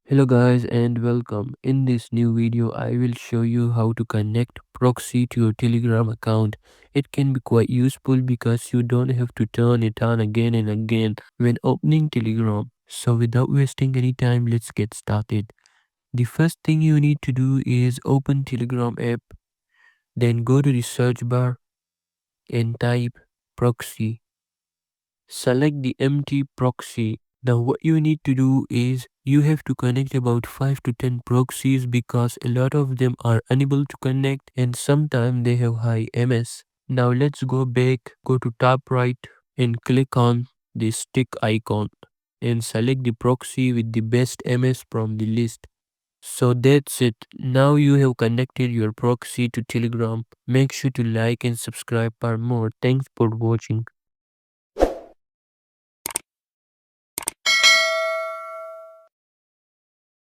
Hello guys and welcome. In this new video I will show you how to connect Proxy to your Telegram account. It can be quite useful because you don't have to turn it on again and again when opening Telegram. So without wasting any time, let's get started. The first thing you need to do is open Telegram app, then go to the search bar and type Proxy. Select the empty proxy. Now what you need to do is you have to connect about 5 to 10 proxies because a lot of them are unable to connect and sometimes they have high MS. Now let's go back, go to top right and click on the stick icon and select the proxy with the best MS from the list. So that's it. Now you have connected your proxy to Telegram. Make sure to like and subscribe for more. Thanks for watching.